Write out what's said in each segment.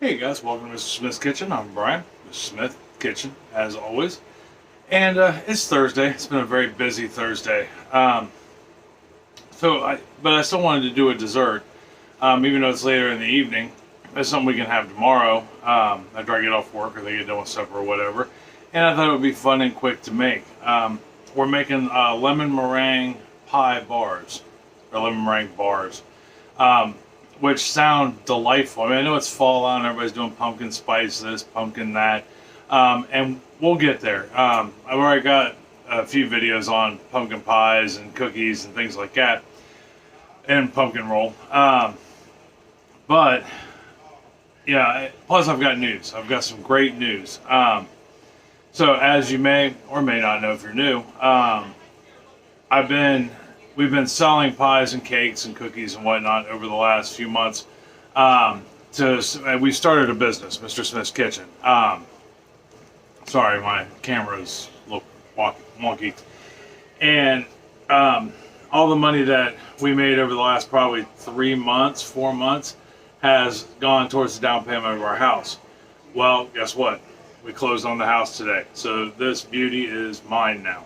Hey guys, welcome to Mr. Smith's Kitchen. I'm Brian, Mr. Smith Kitchen, as always. And it's Thursday. It's been a very busy Thursday. But I still wanted to do a dessert, even though it's later in the evening. That's something we can have tomorrow after I get off work or they get done with supper or whatever. And I thought it would be fun and quick to make. We're making lemon meringue pie bars, or lemon meringue bars. Which sound delightful. I mean, I know it's fall on, everybody's doing pumpkin spice this, pumpkin that, and we'll get there. I've already got a few videos on pumpkin pies and cookies and things like that, and pumpkin roll. But, yeah, plus I've got news. I've got some great news. So as you may or may not know if you're new, we've been selling pies and cakes and cookies and whatnot over the last few months. We started a business, Mr. Smith's Kitchen. Sorry, my camera's a little wonky. And all the money that we made over the last probably 4 months, has gone towards the down payment of our house. Well, guess what? We closed on the house today. So this beauty is mine now.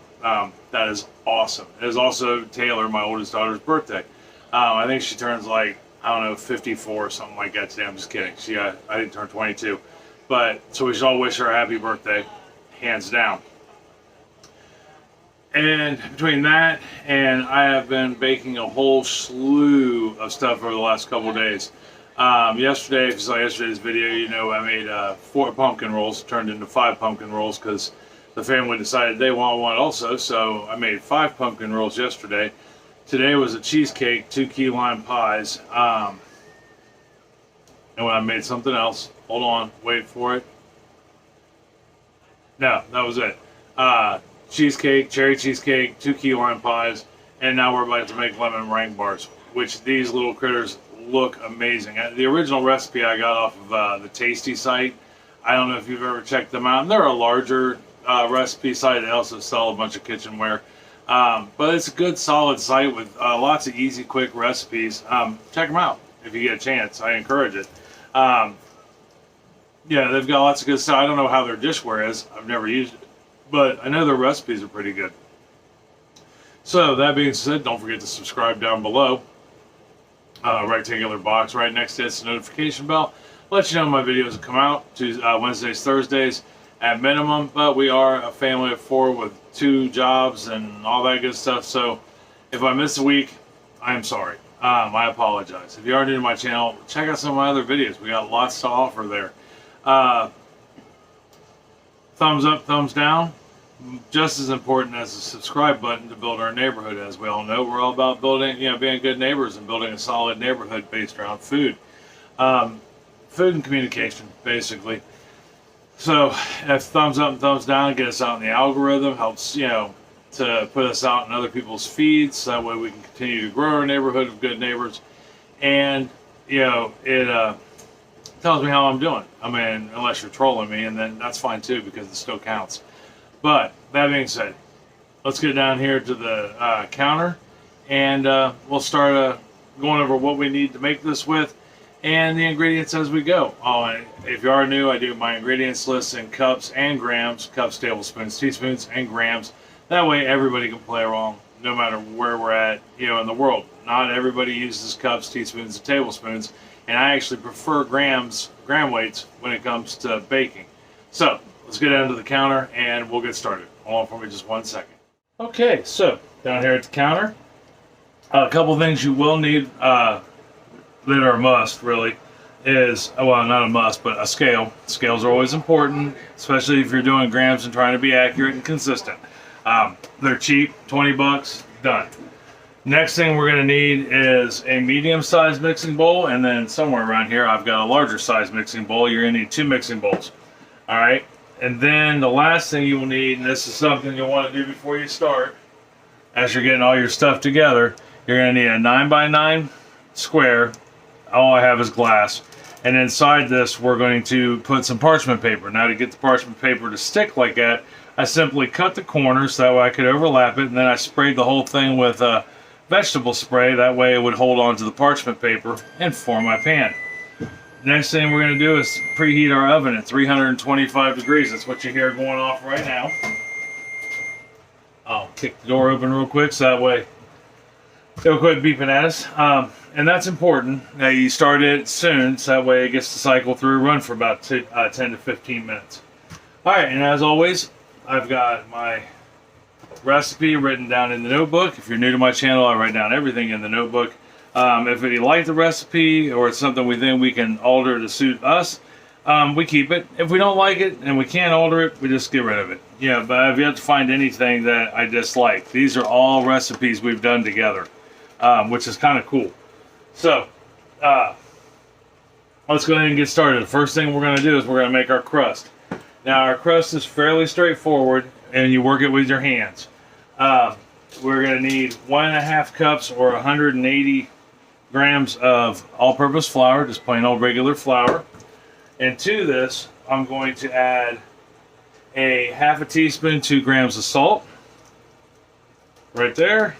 That is awesome. It is also Taylor, my oldest daughter's birthday. I think she turns like, I don't know, 54 or something like that today. I'm just kidding. I didn't turn 22. But, so we should all wish her a happy birthday, hands down. And between that and I have been baking a whole slew of stuff over the last couple of days. Yesterday, if you saw yesterday's video, you know I made 4 pumpkin rolls, turned into 5 pumpkin rolls because the family decided they want one also, so I made 5 pumpkin rolls yesterday. Today was a cheesecake, 2 key lime pies, and when I made something else, hold on, wait for it. No, that was it. Cheesecake, cherry cheesecake, 2 key lime pies, and now we're about to make lemon meringue bars, which these little critters look amazing. The original recipe I got off of the Tasty site. I don't know if you've ever checked them out. And they're a larger recipe site. They also sell a bunch of kitchenware. But it's a good solid site with lots of easy, quick recipes. Check them out if you get a chance. I encourage it. Yeah, they've got lots of good stuff. I don't know how their dishware is. I've never used it. But I know their recipes are pretty good. So that being said, don't forget to subscribe down below. Rectangular box right next to it's the notification bell. Let you know my videos will come out Wednesdays, Thursdays at minimum. But we are a family of 4 with 2 jobs and all that good stuff. So if I miss a week, I am sorry. I apologize. If you are new to my channel, check out some of my other videos. We got lots to offer there. Thumbs up, thumbs down. Just as important as the subscribe button to build our neighborhood. As we all know, we're all about building, being good neighbors and building a solid neighborhood based around food. Food and communication, basically. So, if thumbs up and thumbs down get us out in the algorithm, helps, to put us out in other people's feeds. That way we can continue to grow our neighborhood of good neighbors. And, it tells me how I'm doing. I mean, unless you're trolling me, and then that's fine too, because it still counts. But that being said, let's get down here to the counter, and we'll start going over what we need to make this with and the ingredients as we go. Oh, and if you are new, I do my ingredients list in cups and grams, cups, tablespoons, teaspoons, and grams. That way everybody can play along no matter where we're at, in the world. Not everybody uses cups, teaspoons, and tablespoons, and I actually prefer gram weights when it comes to baking. So let's get down to the counter and we'll get started. Hold on for me just 1 second. Okay, so down here at the counter, a couple things you will need that are a must, really, is, well, not a must, but a scale. Scales are always important, especially if you're doing grams and trying to be accurate and consistent. They're cheap, 20 bucks, done. Next thing we're going to need is a medium-sized mixing bowl, and then somewhere around here I've got a larger size mixing bowl. You're going to need 2 mixing bowls. All right. And then the last thing you will need, and this is something you'll want to do before you start, as you're getting all your stuff together, you're going to need a 9x9 square. All I have is glass. And inside this, we're going to put some parchment paper. Now, to get the parchment paper to stick like that, I simply cut the corners so that way I could overlap it, and then I sprayed the whole thing with vegetable spray. That way it would hold on to the parchment paper and form my pan. Next thing we're going to do is preheat our oven at 325 degrees. That's what you hear going off right now. I'll kick the door open real quick so that way it'll quit beeping at us. And that's important that you start it soon so that way it gets to cycle through, run for about 10 to 15 minutes. Alright, and as always, I've got my recipe written down in the notebook. If you're new to my channel, I write down everything in the notebook. If you like the recipe or it's something we think we can alter to suit us, we keep it. If we don't like it and we can't alter it, we just get rid of it. Yeah, but I've yet to find anything that I dislike. These are all recipes we've done together, which is kind of cool. So, let's go ahead and get started. The first thing we're going to do is we're going to make our crust. Now, our crust is fairly straightforward, and you work it with your hands. We're going to need 1.5 cups or 180 grams of all-purpose flour, just plain old regular flour. And to this, I'm going to add a 1/2 teaspoon, 2 grams of salt, right there.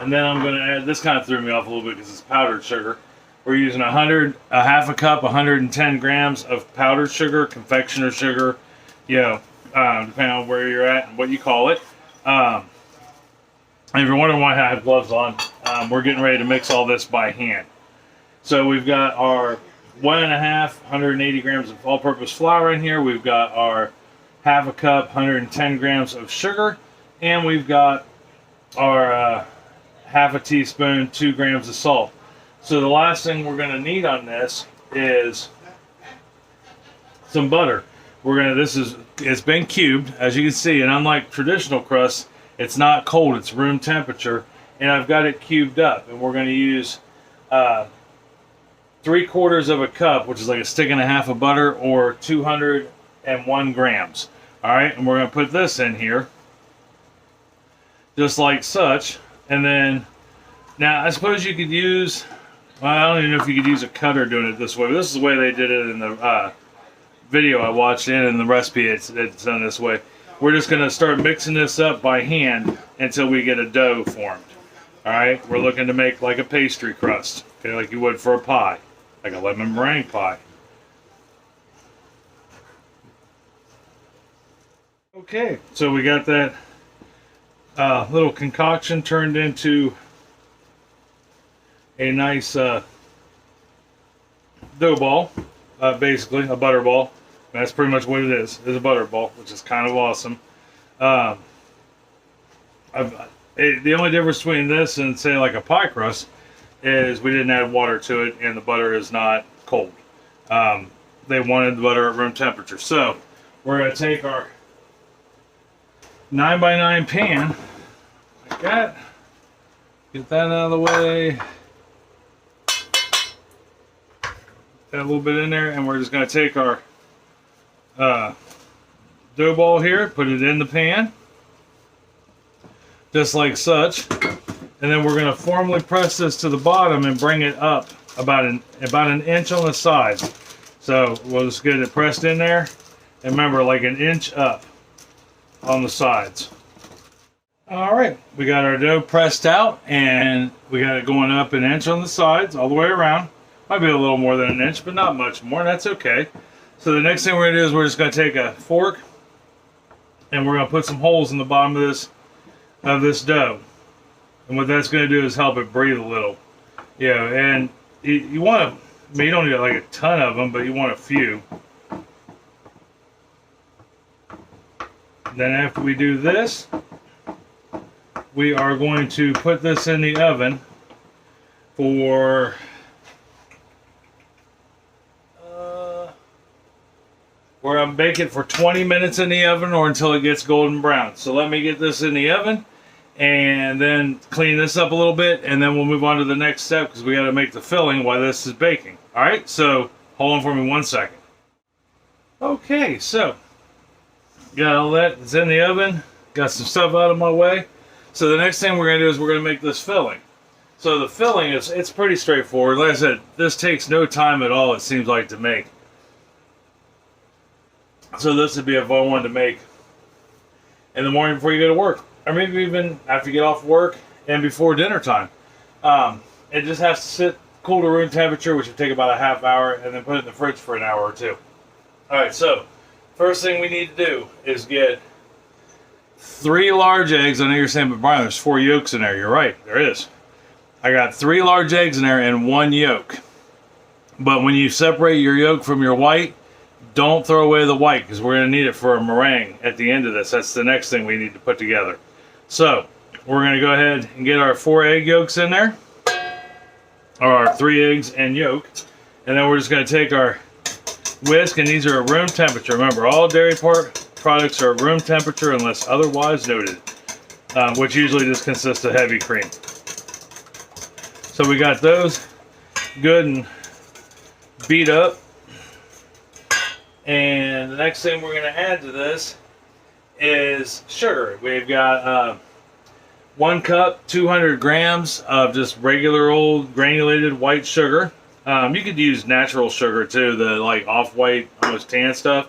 And then I'm going to add, this kind of threw me off a little bit because it's powdered sugar. We're using a 1/2 cup, 110 grams of powdered sugar, confectioner sugar, depending on where you're at and what you call it. And if you're wondering why I have gloves on, we're getting ready to mix all this by hand. So we've got our 180 grams of all-purpose flour in here. We've got our 1/2 cup, 110 grams of sugar, and we've got our 1/2 teaspoon, 2 grams of salt. So the last thing we're going to need on this is some butter. It's been cubed, as you can see, and unlike traditional crust, it's not cold, it's room temperature, and I've got it cubed up. And we're going to use 3/4 of a cup, which is like a stick and a half of butter, or 201 grams. Alright, and we're going to put this in here, just like such. And then, now I suppose you could use, well, I don't even know if you could use a cutter doing it this way, but this is the way they did it in the video I watched, and in the recipe it's done this way. We're just going to start mixing this up by hand until we get a dough formed. Alright, we're looking to make like a pastry crust, okay, like you would for a pie, like a lemon meringue pie. Okay, so we got that little concoction turned into a nice dough ball, basically a butter ball. That's pretty much what it is a butter ball, which is kind of awesome. The only difference between this and say like a pie crust is we didn't add water to it and the butter is not cold. They wanted the butter at room temperature. So we're going to take our 9x9 pan like that, get that out of the way, that a little bit in there, and we're just going to take our dough ball here, put it in the pan, just like such, and then we're going to formally press this to the bottom and bring it up about an inch on the side. So we'll just get it pressed in there, and remember, like an inch up on the sides. Alright, we got our dough pressed out, and we got it going up an inch on the sides all the way around. Might be a little more than an inch, but not much more. That's okay. So the next thing we're going to do is we're just going to take a fork and we're going to put some holes in the bottom of this dough. And what that's going to do is help it breathe a little. And you want to, I mean, you don't need like a ton of them, but you want a few. Then after we do this, we are going to put this in the oven for we're going to bake it for 20 minutes in the oven or until it gets golden brown. So let me get this in the oven and then clean this up a little bit, and then we'll move on to the next step because we got to make the filling while this is baking. Alright, so hold on for me 1 second. Okay, so got all that, it's in the oven, got some stuff out of my way. So the next thing we're going to do is we're going to make this filling. So the filling it's pretty straightforward. Like I said, this takes no time at all, it seems like, to make. So this would be a fun one to make in the morning before you go to work, or maybe even after you get off work and before dinner time. It just has to sit cool to room temperature, which would take about a half hour, and then put it in the fridge for an hour or two. All right, so first thing we need to do is get 3 large eggs. I know you're saying, but Brian, there's 4 yolks in there. You're right, there is. I got 3 large eggs in there and 1 yolk. But when you separate your yolk from your white, don't throw away the white, because we're going to need it for a meringue at the end of this. That's the next thing we need to put together. So we're going to go ahead and get our 4 egg yolks in there, or our 3 eggs and yolk, and then we're just going to take our whisk, and these are at room temperature. Remember, all dairy products are room temperature unless otherwise noted, which usually just consists of heavy cream. So we got those good and beat up. And the next thing we're going to add to this is sugar. We've got 1 cup, 200 grams of just regular old granulated white sugar. You could use natural sugar too, the like off-white, almost tan stuff.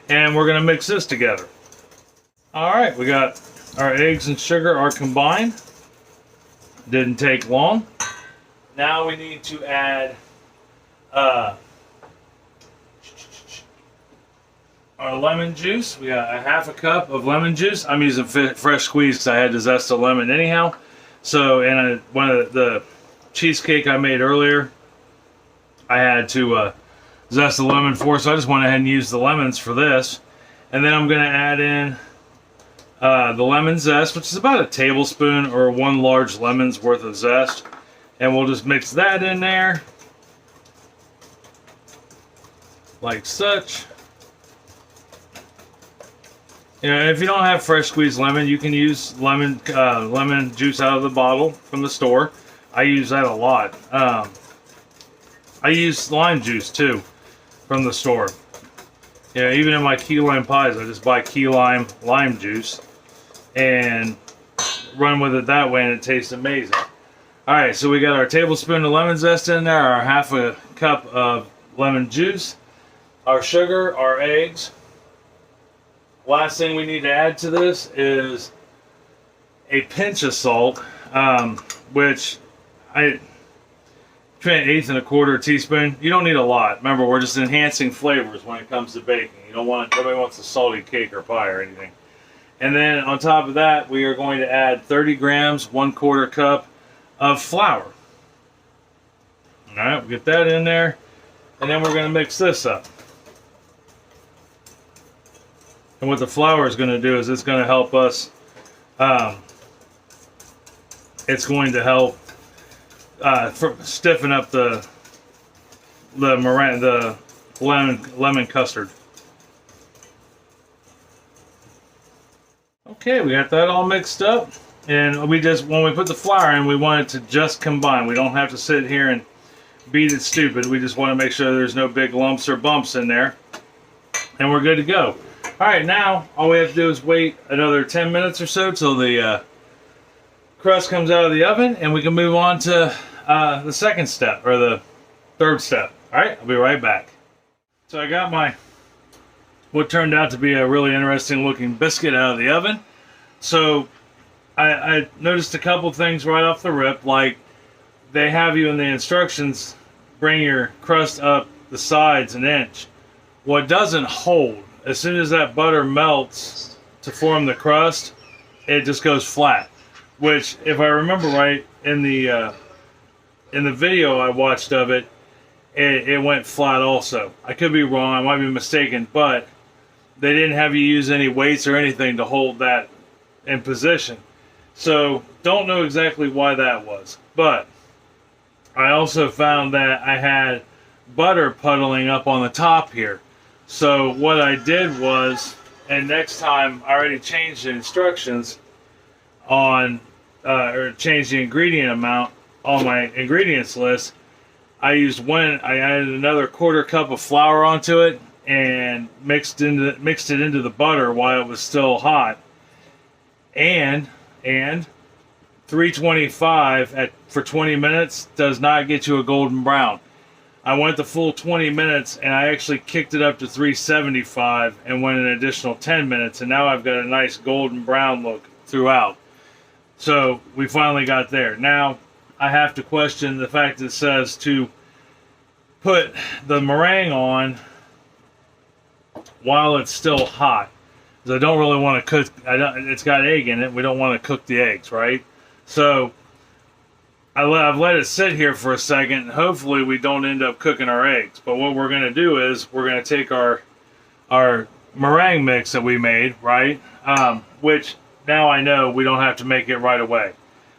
And we're going to mix this together. Alright, we got our eggs and sugar are combined. Didn't take long. Now we need to add our lemon juice. We got a half a cup of lemon juice. I'm using fresh squeeze because I had to zest a lemon anyhow. So, in one of the cheesecake I made earlier, I had to zest the lemon for, so I just went ahead and used the lemons for this. And then I'm going to add in the lemon zest, which is about a tablespoon or 1 large lemon's worth of zest. And we'll just mix that in there like such. You know, if you don't have fresh squeezed lemon, you can use lemon juice out of the bottle from the store. I use that a lot. I use lime juice too from the store. You know, even in my key lime pies, I just buy key lime juice and run with it that way, and it tastes amazing. All right, so we got our tablespoon of lemon zest in there, our half a cup of lemon juice, our sugar, our eggs. Last thing we need to add to this is a pinch of salt, which I try an 1/8 and 1/4 teaspoon. You don't need a lot. Remember, we're just enhancing flavors when it comes to baking. You don't want, nobody wants a salty cake or pie or anything. And then on top of that, we are going to add 30 grams, 1/4 cup of flour. All right, we'll get that in there, and then we're going to mix this up. And what the flour is going to do is it's going to help us, it's going to help stiffen up the meringue, the lemon custard. Okay, we got that all mixed up, and we just, when we put the flour in, we want it to just combine. We don't have to sit here and beat it stupid. We just want to make sure there's no big lumps or bumps in there, and we're good to go. All right, now all we have to do is wait another 10 minutes or so till the crust comes out of the oven, and we can move on to the second step, or the third step. All right, I'll be right back. So I got my, what turned out to be a really interesting looking biscuit out of the oven. So I noticed a couple things right off the rip, like they have you in the instructions, bring your crust up the sides 1 inch. What doesn't hold, as soon as that butter melts to form the crust, it just goes flat. Which, if I remember right, in the video I watched of it, it went flat also. I could be wrong, I might be mistaken, but they didn't have you use any weights or anything to hold that in position. So, don't know exactly why that was. But I also found that I had butter puddling up on the top here. So what I did was, and next time I already changed the instructions on, or changed the ingredient amount on my ingredients list. I added another 1/4 cup of flour onto it and mixed it into the butter while it was still hot. And 325 for 20 minutes does not get you a golden brown. I went the full 20 minutes, and I actually kicked it up to 375 and went an additional 10 minutes, and now I've got a nice golden brown look throughout. So we finally got there. Now, I have to question the fact that it says to put the meringue on while it's still hot. Because I don't really want to cook. It's got egg in it. We don't want to cook the eggs, right? So I've let it sit here for a second. And hopefully we don't end up cooking our eggs. But what we're going to do is we're going to take our meringue mix that we made, right? Which now I know we don't have to make it right away.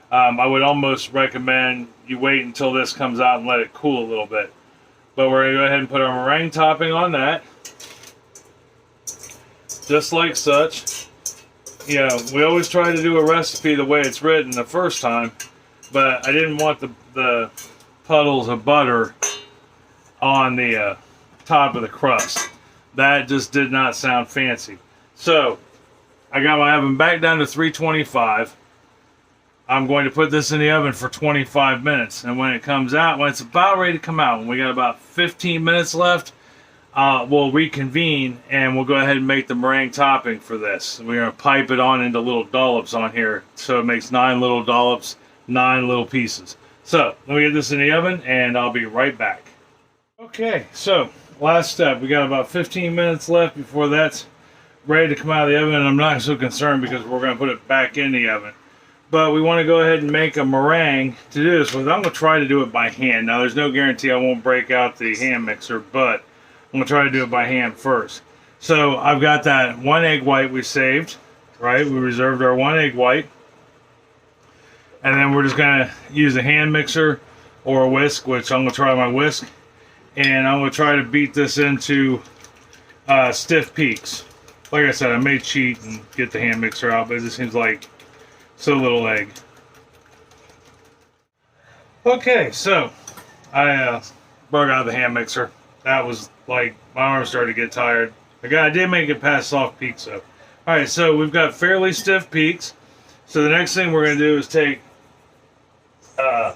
I would almost recommend you wait until this comes out and let it cool a little bit. But we're going to go ahead and put our meringue topping on that. Just like such. You know, we always try to do a recipe the way it's written the first time. But I didn't want the puddles of butter on the top of the crust. That just did not sound fancy. So, I got my oven back down to 325. I'm going to put this in the oven for 25 minutes. And when it comes out, when it's about ready to come out, when we got about 15 minutes left, we'll reconvene and we'll go ahead and make the meringue topping for this. We're going to pipe it on into little dollops on here. So it makes 9 little dollops, 9 little pieces. So, let me get this in the oven and I'll be right back. Okay, so last step. We got about 15 minutes left before that's ready to come out of the oven, and I'm not so concerned because we're going to put it back in the oven. But we want to go ahead and make a meringue to do this with. I'm going to try to do it by hand. Now, there's no guarantee I won't break out the hand mixer, but I'm going to try to do it by hand first. So I've got that 1 egg white we saved, right? We reserved our 1 egg white. And then we're just going to use a hand mixer or a whisk, which I'm going to try my whisk. And I'm going to try to beat this into stiff peaks. Like I said, I may cheat and get the hand mixer out, but it just seems like so little egg. Okay, so I broke out the hand mixer. That was like, my arms started to get tired. I did make it past soft peaks though. Alright, so we've got fairly stiff peaks. So the next thing we're going to do is take, a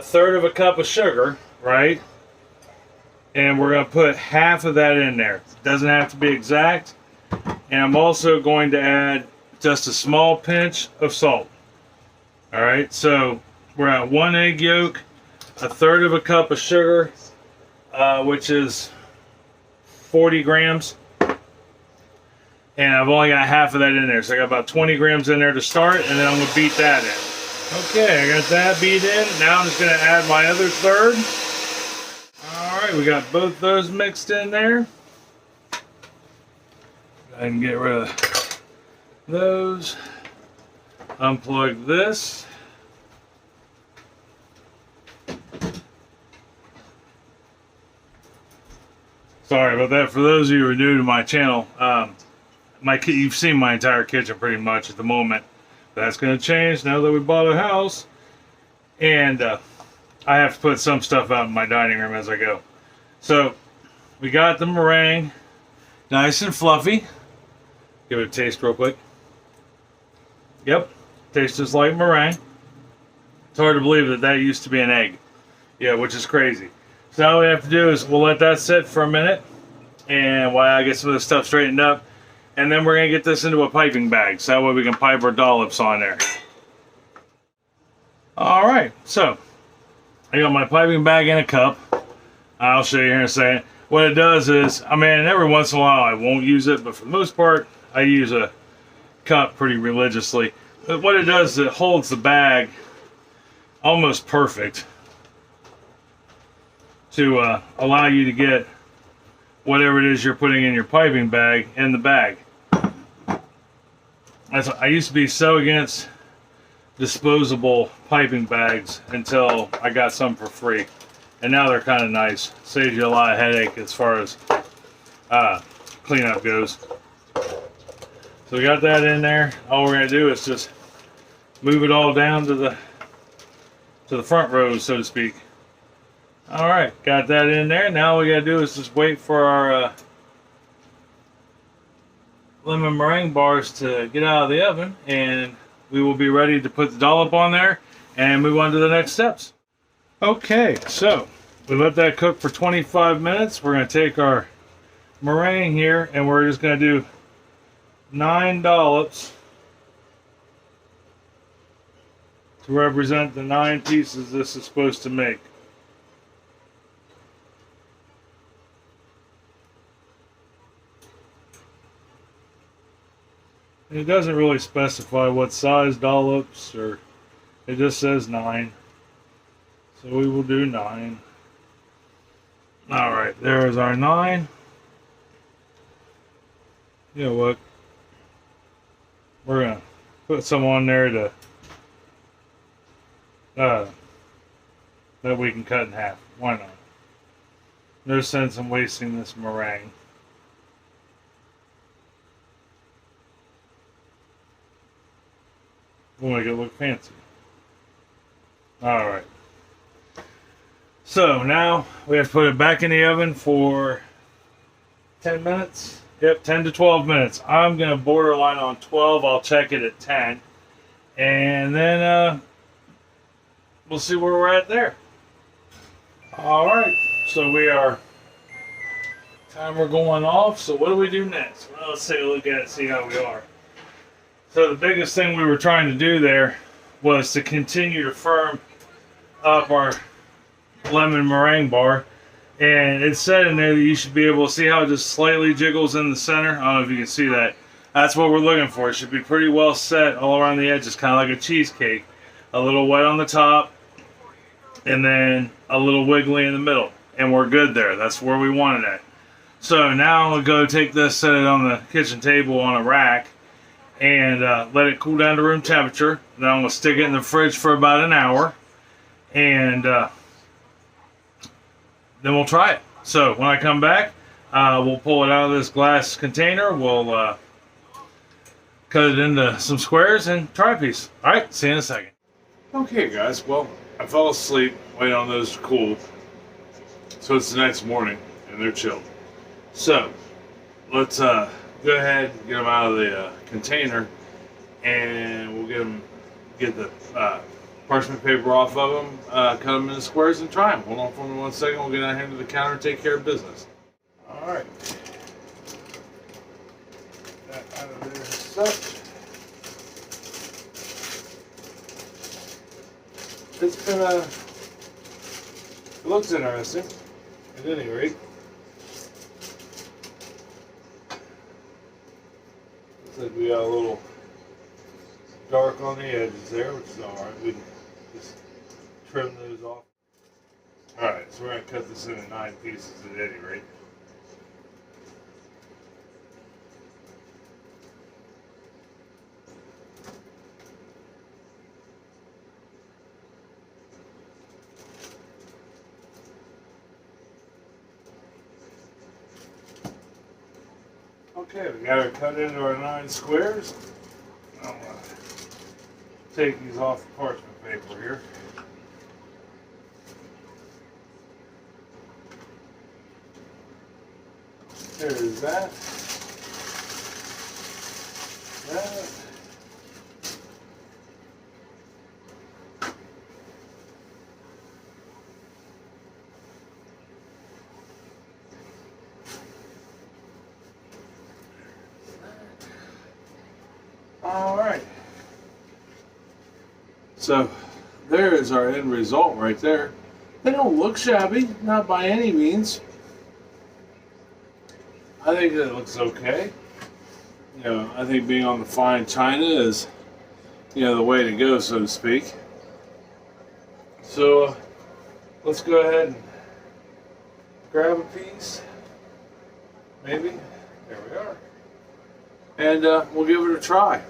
third of a cup of sugar, right? And we're going to put half of that in there. It doesn't have to be exact. And I'm also going to add just a small pinch of salt. Alright, so we're at 1 egg yolk, a third of a cup of sugar, which is 40 grams. And I've only got half of that in there. So I got about 20 grams in there to start, and then I'm going to beat that in. Okay, I got that beat in. Now I'm just going to add my other third. Alright, we got both those mixed in there. Go ahead and get rid of those. Unplug this. Sorry about that. For those of you who are new to my channel, you've seen my entire kitchen pretty much at the moment. That's going to change now that we bought a house. And I have to put some stuff out in my dining room as I go. So, we got the meringue nice and fluffy. Give it a taste real quick. Yep, tastes just like meringue. It's hard to believe that that used to be an egg. Yeah, which is crazy. So now all we have to do is we'll let that sit for a minute. And while I get some of this stuff straightened up. And then we're going to get this into a piping bag. So that way we can pipe our dollops on there. Alright, so I got my piping bag in a cup. I'll show you here in a second. What it does is, I mean, every once in a while I won't use it, but for the most part, I use a cup pretty religiously. But what it does is it holds the bag almost perfect to allow you to get whatever it is you're putting in your piping bag in the bag. I used to be so against disposable piping bags until I got some for free. And now they're kind of nice. Saves you a lot of headache as far as cleanup goes. So we got that in there. All we're going to do is just move it all down to the front rows, so to speak. Alright, got that in there. Now all we got to do is just wait for our lemon meringue bars to get out of the oven, and we will be ready to put the dollop on there and move on to the next steps. Okay, so we let that cook for 25 minutes. We're going to take our meringue here and we're just going to do 9 dollops to represent the 9 pieces this is supposed to make. And it doesn't really specify what size dollops, or it just says 9. So we will do 9. Alright, there's our 9. You know what? We're going to put some on there to that we can cut in half. Why not? No sense in wasting this meringue. We'll make it look fancy. Alright. So now we have to put it back in the oven for 10 minutes. Yep, 10 to 12 minutes. I'm going to borderline on 12. I'll check it at 10. And then we'll see where we're at there. Alright, so we are timer going off. So what do we do next? Well, let's take a look at it, see how we are. So the biggest thing we were trying to do there was to continue to firm up our lemon meringue bar. And it said in there that you should be able to see how it just slightly jiggles in the center. I don't know if you can see that. That's what we're looking for. It should be pretty well set all around the edges, kind of like a cheesecake. A little wet on the top, and then a little wiggly in the middle. And we're good there. That's where we want it at. So now I'm going to go take this, set it on the kitchen table on a rack, and let it cool down to room temperature. Then I'm going to stick it in the fridge for about an hour. And then we'll try it. So when I come back, we'll pull it out of this glass container. We'll cut it into some squares and try a piece. Alright, see you in a second. Okay guys, well, I fell asleep waiting on those to cool. So it's the next morning and they're chilled. So let's go ahead and get them out of the container, and we'll get the parchment paper off of them, cut them into squares, and try them. Hold on for me 1 second. We'll get out here to the counter and take care of business. Alright. That out of there as such. It's been it looks interesting, at any rate. Looks like we got a little dark on the edges there, which is alright. We can just trim those off. Alright, so we're going to cut this into 9 pieces at any rate. Okay, we got it cut into our 9 squares. I'm going to take these off the parchment paper here. There's that. That. Alright. So there is our end result right there. They don't look shabby, not by any means. I think it looks okay. You know, I think being on the fine china is, you know, the way to go, so to speak. So let's go ahead and grab a piece. Maybe. There we are. And we'll give it a try.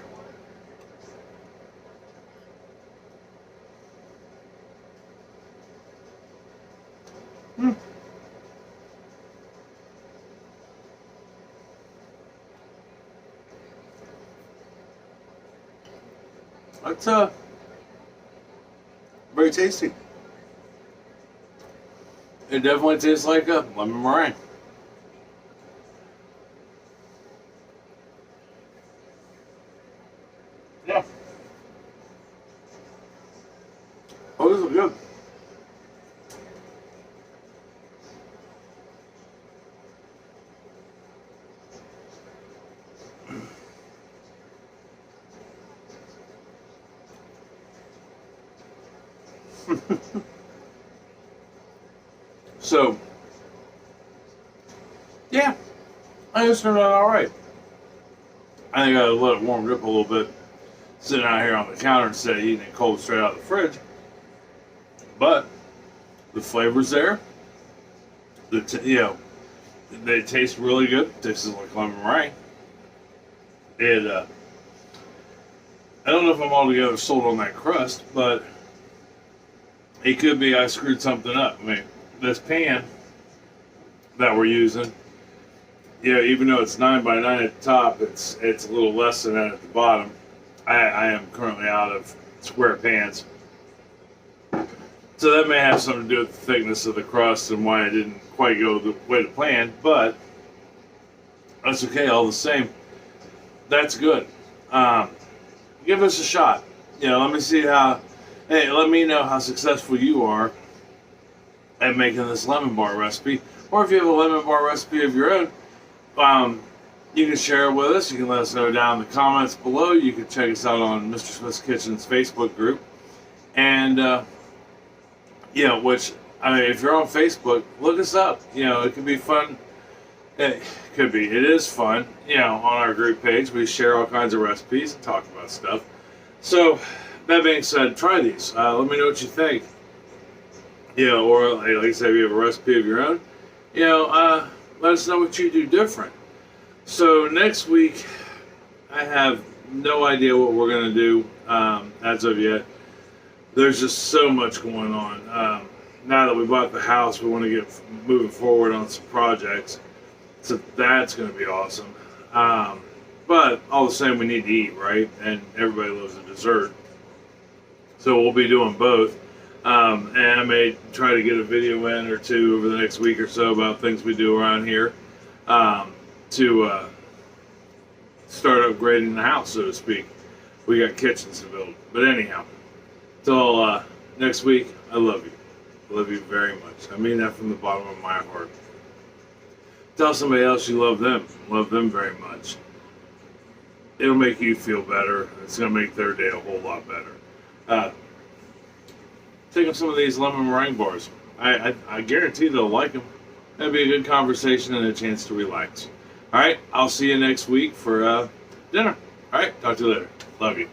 That's very tasty. It definitely tastes like a lemon meringue. Yeah. Oh, this is good. So, yeah, I just turned out all right. I think I let it warm up a little bit, sitting out here on the counter instead of eating it cold straight out of the fridge. But the flavor's there. They taste really good. Tastes like lemon meringue. I don't know if I'm altogether sold on that crust, but it could be I screwed something up. I mean, this pan that we're using, even though it's 9 by 9 at the top, it's a little less than that at the bottom. I am currently out of square pans. So that may have something to do with the thickness of the crust and why I didn't quite go the way to plan, but that's okay all the same. That's good. Give us a shot. Let me see let me know how successful you are at making this lemon bar recipe. Or if you have a lemon bar recipe of your own, you can share it with us. You can let us know down in the comments below. You can check us out on Mr. Smith's Kitchen's Facebook group. And, if you're on Facebook, look us up. It can be fun. It is fun, on our group page. We share all kinds of recipes and talk about stuff. So, that being said, try these. Let me know what you think. Or like I said, if you have a recipe of your own, let us know what you do different. So, next week, I have no idea what we're going to do as of yet. There's just so much going on. Now that we bought the house, we want to get moving forward on some projects. So that's going to be awesome. But all the same, we need to eat, right? And everybody loves a dessert. So we'll be doing both. And I may try to get a video in or two over the next week or so about things we do around here to start upgrading the house, so to speak. We got kitchens to build. But anyhow, till next week, I love you. I love you very much. I mean that from the bottom of my heart. Tell somebody else you love them. Love them very much. It'll make you feel better. It's going to make their day a whole lot better. Take them some of these lemon meringue bars. I guarantee they'll like them. That'll be a good conversation and a chance to relax. All right, I'll see you next week for dinner. All right, talk to you later. Love you.